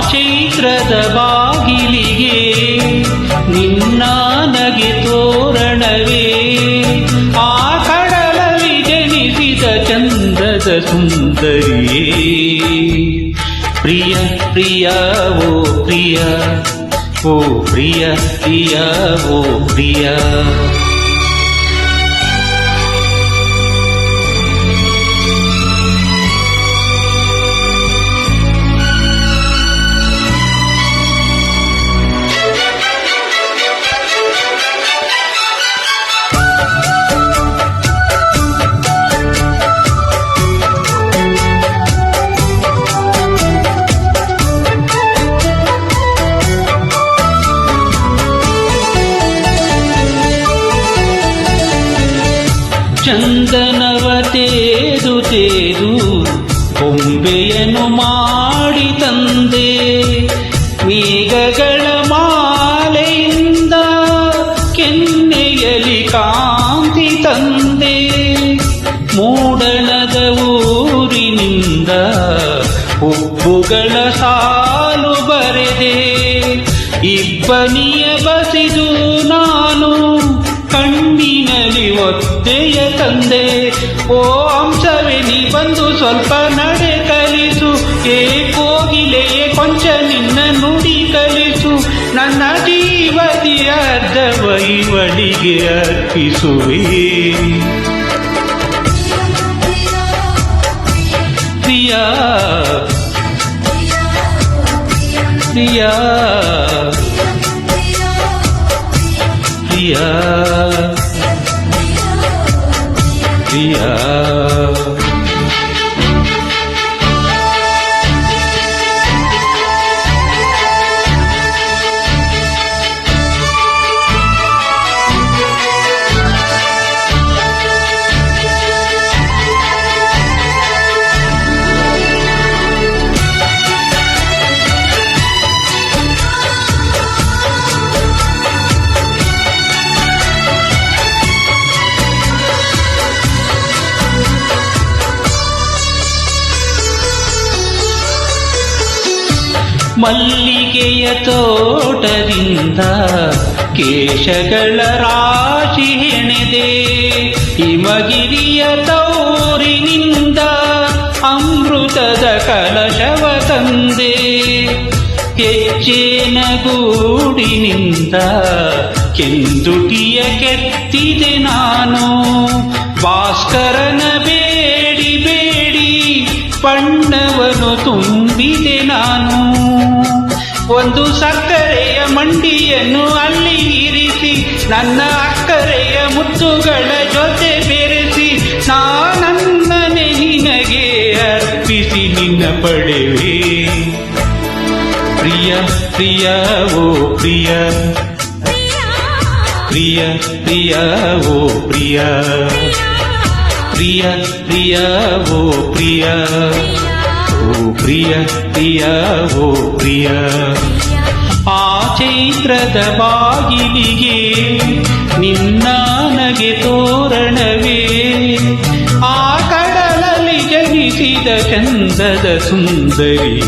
ಚೈತ್ರದ ಬಾಗಿಲಿಗೆ ನಿನ್ನ ನಗೆ ತೋರಣವೇ, ಆ ಕಡಲಲ್ಲಿ ಜನಿಸಿದ ಚಂದದ ಸುಂದರಿಯೇ. ಪ್ರಿಯ ಪ್ರಿಯ ಓ ಪ್ರಿಯ, ಓ ಪ್ರಿಯ ಪ್ರಿಯ ಓ ಪ್ರಿಯ. ಚಂದನವ ತೇದು ತೇದು ಬೊಂಬೆಯನ್ನು ಮಾಡಿ ತಂದೆ, ಮೇಘಗಳ ಮಾಲೆಯಿಂದ ಕೆನ್ನೆಯಲಿ ಕಾಂತಿ ತಂದೆ. ಮೂಡಣದ ಊರಿನಿಂದ ಹುಬ್ಬುಗಳ ಸಾಲು ಬರೆದೆ, ಇಬ್ಬನಿಯ ಬಸಿದು ನಾನು ಕಣ್ಣಿನಲ್ಲಿ ಒತ್ತೆಯ ತಂದೆ. ಓ ಅಂಶವೇ ನೀ ಬಂದು ಸ್ವಲ್ಪ ನಡೆ ಕಲಿಸು, ಕೋಗಿಲೆಯೇ ಕೊಂಚ ನಿನ್ನ ನುಡಿ ಕಲಿಸು. ನನ್ನ ಜೀವದಿಯ ಅರ್ಧವೈವಳಿಗೆ ಅರ್ಪಿಸುವೆ. ಪ್ರಿಯ ಪ್ರಿಯ ಪ್ರಿಯ ಪ್ರಿಯ. ಮಲ್ಲಿಗೆಯ ತೋಟದಿಂದ ಕೇಶಗಳ ರಾಶಿ ಹೆಣೆದೆ, ಹಿಮಗಿರಿಯ ತೌರಿನಿಂದ ಅಮೃತದ ಕಲಶವ ತಂದೆ. ಹೆಚ್ಚೇನ ಗೂಡಿನಿಂದ ಕೆಂದುಟಿಯ ಕೆತ್ತಿದೆ ನಾನು, ಭಾಸ್ಕರನ ಬೇಡಿ ಬೇಡಿ ಬಣ್ಣವನ್ನು ತುಂಬಿದೆ ನಾನು. ಒಂದು ಸಕ್ಕರೆಯ ಮಂಡಿಯನ್ನು ಅಲ್ಲಿ ಇರಿಸಿ, ನನ್ನ ಅಕ್ಕರೆಯ ಮುತ್ತುಗಳ ಜೊತೆ ಬೆರೆಸಿ, ನಾನನ್ನನೆ ನಿನಗೆ ಅರ್ಪಿಸಿ ನಿನ್ನ ಪಡೆವೆ. ಪ್ರಿಯ ಪ್ರಿಯ ಓ ಪ್ರಿಯ, ಪ್ರಿಯ ಪ್ರಿಯ ಓ ಪ್ರಿಯ, ಪ್ರಿಯ ಪ್ರಿಯ ಓ ಪ್ರಿಯ, ಓ ಪ್ರಿಯ ಪ್ರಿಯ ಓ ಪ್ರಿಯ. ಆ ಚೈತ್ರದ ಬಾಗಿಲಿಗೆ ನಿನ್ನ ನಗೆ ತೋರಣವೇ, ಆ ಕಡಲಲ್ಲಿ ಜನಿಸಿದ ಚಂದದ ಸುಂದರಿ.